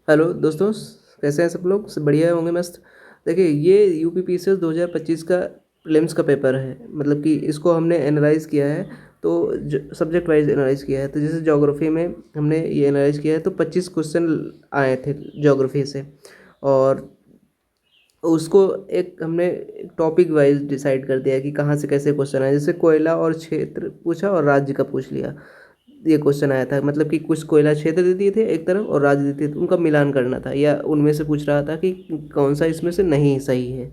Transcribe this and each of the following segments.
Hello दोस्तों, कैसे हैं सब लोग? सब बढ़िया होंगे, मस्त। देखिए, ये यूपीपीसीएस 2025 का प्रीलिम्स का पेपर है। मतलब कि इसको हमने एनालाइज़ किया है। तो सब्जेक्ट वाइज एनालाइज़ किया है। तो जैसे ज्योग्राफी में हमने ये एनालाइज़ किया है, तो 25 क्वेश्चन आए थे ज्योग्राफी से। और उसको एक हमने टॉपिक वाइज डिसाइड कर दिया कि कहाँ से कैसे क्वेश्चन आए। जैसे कोयला और क्षेत्र पूछा और राज्य का पूछ लिया। ये क्वेश्चन आया था, मतलब कि कुछ कोयला क्षेत्र दे दिए थे एक तरफ और राज्य दे दिए थे, उनका मिलान करना था, या उनमें से पूछ रहा था कि कौन सा इसमें से नहीं सही है।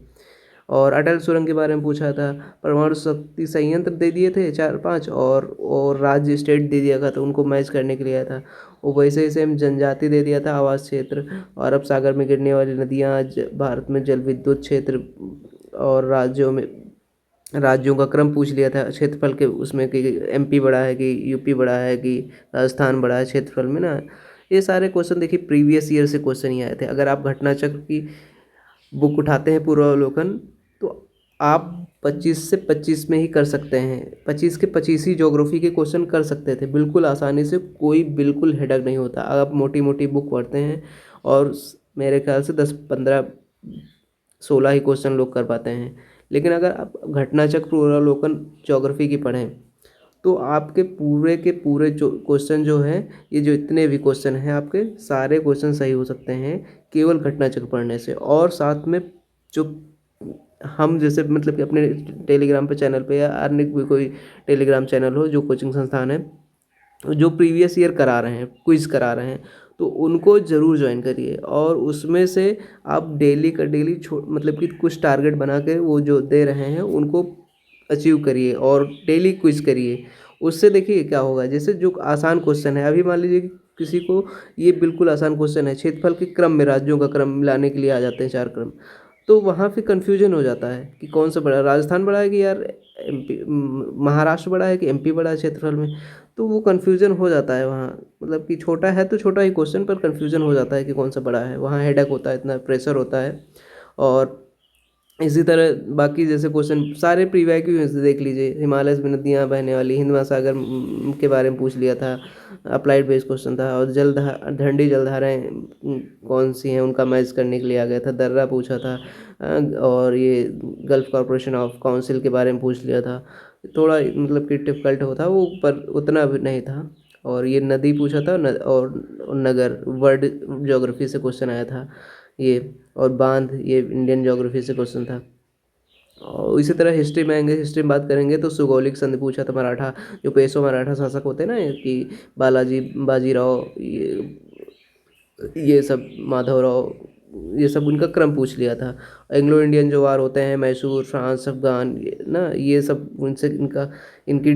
और अटल सुरंग के बारे में पूछा था। परमाणु शक्ति संयंत्र दे दिए थे चार पांच, और राज्य स्टेट दे दिया था, तो उनको मैच करने के लिए आया था। वो वैसे ही सेम जनजाति दे दिया था, आवास क्षेत्र। और अरब सागर में गिरने वाली नदियाँ, भारत में जल विद्युत क्षेत्र। और राज्यों का क्रम पूछ लिया था क्षेत्रफल के उसमें, कि एमपी बड़ा है कि यूपी बड़ा है कि राजस्थान बड़ा है क्षेत्रफल में ना। ये सारे क्वेश्चन देखिए प्रीवियस ईयर से क्वेश्चन ही आए थे। अगर आप घटना चक्र की बुक उठाते हैं पूर्वावलोकन, तो आप 25 से 25 में ही कर सकते हैं। 25 के 25 ही ज्योग्राफी के क्वेश्चन कर सकते थे बिल्कुल आसानी से, कोई बिल्कुल हेडक नहीं होता। आप मोटी मोटी बुक पढ़ते हैं और मेरे ख्याल से 10 15 16 ही क्वेश्चन लोग कर पाते हैं। लेकिन अगर आप घटना चक्र पूर्वावलोकन ज्योग्राफी की पढ़ें, तो आपके पूरे के पूरे जो क्वेश्चन जो हैं, ये जो इतने भी क्वेश्चन हैं आपके, सारे क्वेश्चन सही हो सकते हैं केवल घटना चक्र पढ़ने से। और साथ में जो हम जैसे मतलब कि अपने टेलीग्राम पे चैनल पे, या अन्य भी कोई टेलीग्राम चैनल हो जो कोचिंग संस्थान है जो प्रीवियस ईयर करा रहे हैं, क्विज करा रहे हैं, तो उनको ज़रूर ज्वाइन करिए। और उसमें से आप डेली का डेली मतलब कि कुछ टारगेट बना के वो जो दे रहे हैं उनको अचीव करिए और डेली क्विज करिए। उससे देखिए क्या होगा, जैसे जो आसान क्वेश्चन है, अभी मान लीजिए कि किसी को ये बिल्कुल आसान क्वेश्चन है, क्षेत्रफल के क्रम में राज्यों का क्रम मिलाने के लिए आ जाते हैं चार क्रम। तो वहाँ फिर कन्फ्यूजन हो जाता है कि कौन सा बड़ा है, राजस्थान बड़ा है कि यार एमपी, महाराष्ट्र बड़ा है कि एमपी बड़ा है क्षेत्रफल में। तो वो कन्फ्यूजन हो जाता है वहाँ। मतलब कि छोटा है तो छोटा ही क्वेश्चन, पर कन्फ्यूजन हो जाता है कि कौन सा बड़ा है, वहाँ हेडक होता है, इतना प्रेशर होता है। और इसी तरह बाकी जैसे क्वेश्चन सारे प्री वैक्यू से देख लीजिए। हिमालय में नदियाँ बहने वाली, हिंद महासागर के बारे में पूछ लिया था, अप्लाइड बेस्ड क्वेश्चन था। और ठंडी जलधाराएँ कौन सी हैं, उनका मैच करने के लिए आ गया था। दर्रा पूछा था। और ये गल्फ कॉरपोरेशन ऑफ काउंसिल के बारे में पूछ लिया था। थोड़ा मतलब कि डिफिकल्ट होता वो, पर उतना भी नहीं था। और ये नदी पूछा था, और नगर वर्ल्ड ज्योग्राफी से क्वेश्चन आया था ये। और बांध, ये इंडियन ज्योग्राफी से क्वेश्चन था। और इसी तरह हिस्ट्री में आएंगे, हिस्ट्री में बात करेंगे तो भौगोलिक संधि पूछा था। मराठा, जो पेशवा मराठा शासक होते हैं ना, कि बालाजी बाजीराव, ये सब माधवराव, ये सब उनका क्रम पूछ लिया था। एंग्लो इंडियन जो वार होते हैं, मैसूर, फ्रांस, अफगान, ना ये सब उनसे इनका इनकी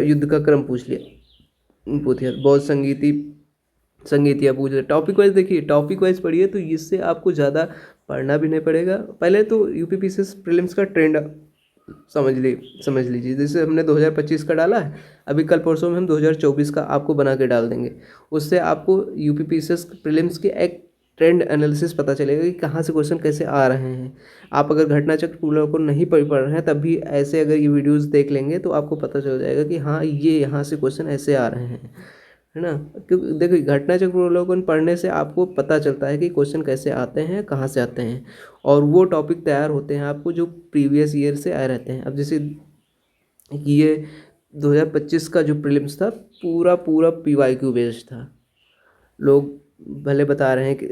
युद्ध का क्रम पूछ लिया, पूछ लिया। बहुत संगीत या पूछ रहे टॉपिक वाइज। देखिए टॉपिक वाइज पढ़िए तो इससे आपको ज़्यादा पढ़ना भी नहीं पड़ेगा। पहले तो यूपीपीसीएस प्रीलिम्स का ट्रेंड समझ लीजिए। जैसे हमने 2025 का डाला है, अभी कल परसों में हम 2024 का आपको बना के डाल देंगे। उससे आपको यूपीपीसीएस प्रीलिम्स के एक ट्रेंड एनालिसिस पता चलेगा कि कहाँ से क्वेश्चन कैसे आ रहे हैं। आप अगर घटना चक्र पूरा को नहीं पढ़ रहे हैं, तब भी ऐसे अगर ये वीडियोस देख लेंगे तो आपको पता चल जाएगा कि हाँ, ये यहाँ से क्वेश्चन ऐसे आ रहे हैं, है ना। क्योंकि देखिए घटना चक्र अवलोकन पढ़ने से आपको पता चलता है कि क्वेश्चन कैसे आते हैं, कहाँ से आते हैं। और वो टॉपिक तैयार होते हैं आपको जो प्रीवियस ईयर से आए रहते हैं। अब जैसे ये 2025 का जो प्रीलिम्स था, पूरा पूरा पीवाईक्यू बेस्ड था। लोग भले बता रहे हैं कि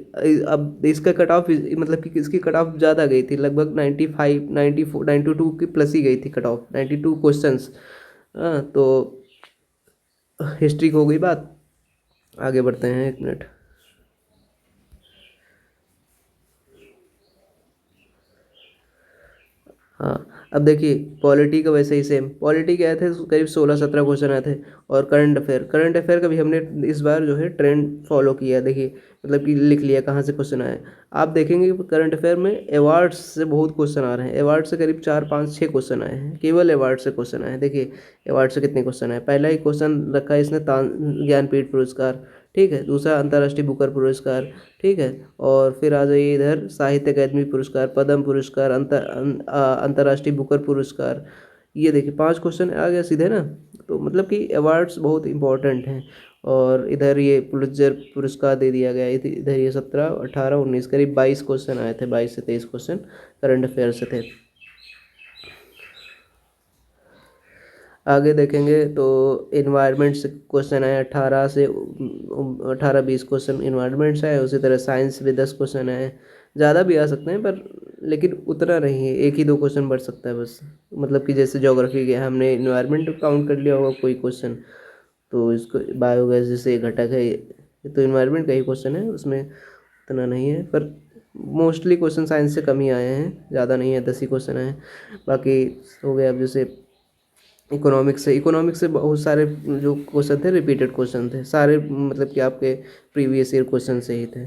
अब इसका कट ऑफ, मतलब कि इसकी कट ऑफ ज़्यादा गई थी, लगभग 95 94 92 की प्लस ही गई थी कट ऑफ, 92 क्वेश्चंस। हाँ, तो हिस्ट्री की हो गई बात। आगे बढ़ते हैं, एक मिनट। हाँ, अब देखिए पॉलिटी का वैसे ही सेम। पॉलिटी के आए थे करीब 16 17 क्वेश्चन आए थे। और करंट अफेयर का भी हमने इस बार जो है ट्रेंड फॉलो किया। देखिए मतलब कि लिख लिया कहाँ से क्वेश्चन आए। आप देखेंगे कि करंट अफेयर में अवार्ड्स से बहुत क्वेश्चन आ रहे हैं। अवार्ड से करीब 4 5 6 क्वेश्चन आए हैं, केवल अवार्ड से क्वेश्चन आए हैं। देखिए अवार्ड से कितने क्वेश्चन आए। पहला ही क्वेश्चन रखा है इसने ज्ञानपीठ पुरस्कार, ठीक है। दूसरा अंतर्राष्ट्रीय बुकर पुरस्कार, ठीक है। और फिर आ जाइए इधर साहित्य अकादमी पुरस्कार, पद्म पुरस्कार, अंतर्राष्ट्रीय बुकर पुरस्कार। ये देखिए 5 क्वेश्चन आ गया सीधे ना। तो मतलब कि अवार्ड्स बहुत इंपॉर्टेंट हैं। और इधर ये पुलित्जर पुरस्कार दे दिया गया है। इधर ये 17, 18, 19 करीब 22 क्वेश्चन आए थे, 22 से 23 क्वेश्चन करंट अफेयर से थे। आगे देखेंगे तो इन्वायरमेंट से क्वेश्चन आए 18 20 क्वेश्चन इन्वायरमेंट से आए। उसी तरह साइंस में 10 क्वेश्चन आए। ज़्यादा भी आ सकते हैं पर लेकिन उतना नहीं है, एक ही दो क्वेश्चन बढ़ सकता है बस। मतलब कि जैसे ज्योग्राफी के हमने इन्वायरमेंट काउंट कर लिया होगा कोई क्वेश्चन, तो इसको बायोगैस जैसे एक घटक है, ये तो इन्वायरमेंट का ही क्वेश्चन है, उसमें इतना नहीं है। पर मोस्टली क्वेश्चन साइंस से कम ही आए हैं, ज़्यादा नहीं है, 10 ही क्वेश्चन आए हैं। बाकी हो गया। अब जैसे इकोनॉमिक्स से बहुत सारे जो क्वेश्चन थे रिपीटेड क्वेश्चन थे सारे, मतलब कि आपके प्रीवियस ईयर क्वेश्चन से ही थे।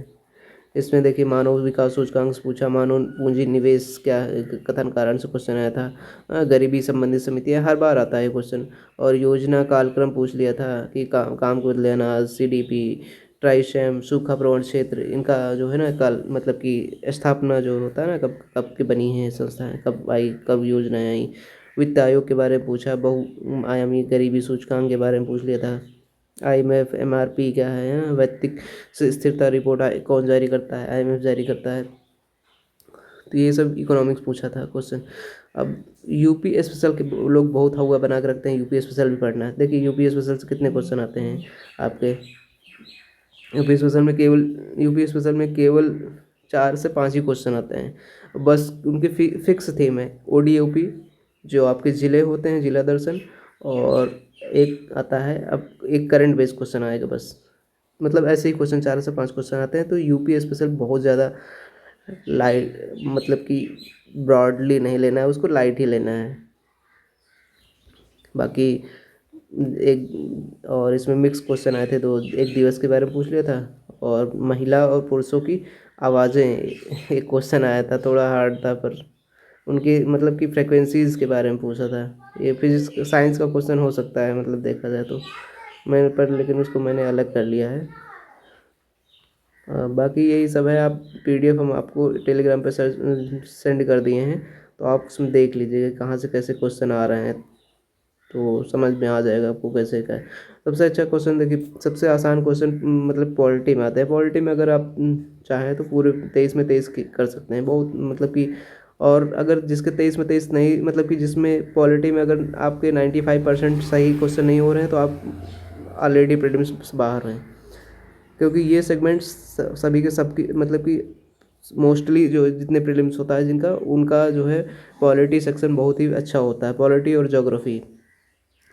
इसमें देखिए मानव विकास सूचकांक से पूछा, मानव पूंजी निवेश क्या है, कथन कारण से क्वेश्चन आया था। गरीबी संबंधित समितियाँ, हर बार आता है क्वेश्चन। और योजना कालक्रम पूछ लिया था कि काम को बदले अनाज, CDP, ट्राइशैम, सूखा प्रवण क्षेत्र, इनका जो है ना काल मतलब कि स्थापना जो होता है ना, कब कब की बनी है संस्थाएं, कब आई, कब योजनाएं आई। वित्त आयोग के बारे में पूछा, बहुआयामी गरीबी सूचकांक के बारे में पूछ लिया था। IMF MRP क्या है, वैश्विक स्थिरता रिपोर्ट कौन जारी करता है, IMF जारी करता है। तो ये सब इकोनॉमिक्स पूछा था क्वेश्चन। अब यूपी स्पेशल के लोग बहुत हवा बना के रखते हैं, यूपी स्पेशल भी पढ़ना है। देखिए यूपी स्पेशल से कितने क्वेश्चन आते हैं आपके। यूपी स्पेशल में केवल 4 से 5 ही क्वेश्चन आते हैं बस। उनके फिक्स थीम है ODOP, जो आपके ज़िले होते हैं, जिला दर्शन, और एक आता है अब एक करंट बेस्ड क्वेश्चन आएगा बस। मतलब ऐसे ही क्वेश्चन 4 से 5 क्वेश्चन आते हैं। तो यूपी स्पेशल बहुत ज़्यादा लाइट, मतलब कि ब्रॉडली नहीं लेना है उसको, लाइट ही लेना है। बाकी एक और इसमें मिक्स क्वेश्चन आए थे, दो, एक दिवस के बारे में पूछ लिया था, और महिला और पुरुषों की आवाज़ें एक क्वेश्चन आया था, थोड़ा हार्ड था पर उनकी मतलब कि फ्रिक्वेंसीज़ के बारे में पूछा था। ये फिजिक्स साइंस का क्वेश्चन हो सकता है, मतलब देखा जाए तो मैंने पर, लेकिन उसको मैंने अलग कर लिया है। बाकी यही सब है। आप PDF हम आपको टेलीग्राम पे सेंड कर दिए हैं, तो आप उसमें देख लीजिएगा कहाँ से कैसे क्वेश्चन आ रहे हैं, तो समझ में आ जाएगा आपको कैसे क्या है। सबसे अच्छा क्वेश्चन देखिए, सबसे आसान क्वेश्चन मतलब पॉलिटी में आता है। पॉलिटी में अगर आप चाहें तो पूरे 23 में 23 कर सकते हैं, बहुत मतलब कि। और अगर जिसके 23 में 23 नहीं, मतलब कि जिसमें पॉलिटी में अगर आपके 95% सही क्वेश्चन नहीं हो रहे हैं, तो आप ऑलरेडी प्रीलिम्स से बाहर हैं। क्योंकि ये सेगमेंट्स सभी के सबकी मतलब कि मोस्टली जो जितने प्रीलिम्स होता है जिनका, उनका जो है पॉलिटी सेक्शन बहुत ही अच्छा होता है, पॉलिटी और ज्योग्राफी।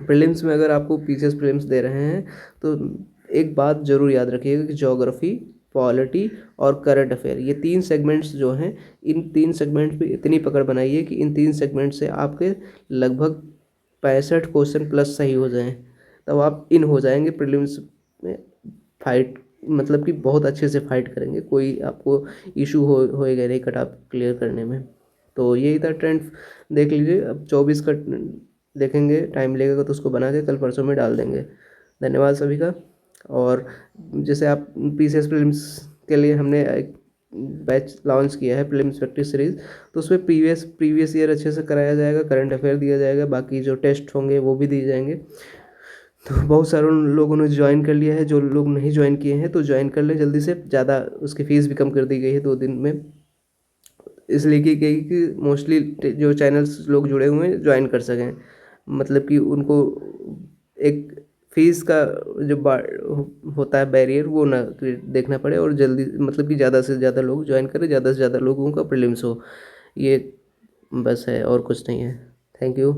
प्रीलिम्स में अगर आपको PCS प्रीलिम्स दे रहे हैं तो एक बात ज़रूर याद रखिएगा कि ज्योग्राफी, पॉलिटी और करंट अफेयर, ये 3 सेगमेंट्स जो हैं, इन 3 सेगमेंट्स पे इतनी पकड़ बनाइए कि इन 3 सेगमेंट से आपके लगभग 65 क्वेश्चन प्लस सही हो जाएं, तब आप इन हो जाएंगे प्रीलिम्स में। फाइट मतलब कि बहुत अच्छे से फाइट करेंगे, कोई आपको इशू होएगा नहीं कट ऑफ क्लियर करने में। तो यही था ट्रेंड, देख लीजिए। अब 24 का देखेंगे, टाइम लगेगा तो उसको बना के कल परसों में डाल देंगे। धन्यवाद सभी का। और जैसे आप PCS प्रीलिम्स के लिए हमने एक बैच लॉन्च किया है, प्रीलिम्स प्रैक्टिस सीरीज़, तो उसमें प्रीवियस ईयर अच्छे से कराया जाएगा, करंट अफेयर दिया जाएगा, बाकी जो टेस्ट होंगे वो भी दिए जाएंगे। तो बहुत सारे लोगों ने ज्वाइन कर लिया है, जो लोग नहीं ज्वाइन किए हैं तो ज्वाइन कर लें जल्दी से। ज़्यादा उसकी फ़ीस भी कम कर दी गई है 2 दिन में, इसलिए की गई कि मोस्टली जो चैनल्स लोग जुड़े हुए हैं ज्वाइन कर सकें। मतलब कि उनको एक फ़ीस का जो होता है बैरियर, वो ना देखना पड़े, और जल्दी मतलब कि ज़्यादा से ज़्यादा लोग ज्वाइन करें, ज़्यादा से ज़्यादा लोगों का प्रीलिम्स हो। ये बस है और कुछ नहीं है। Thank you.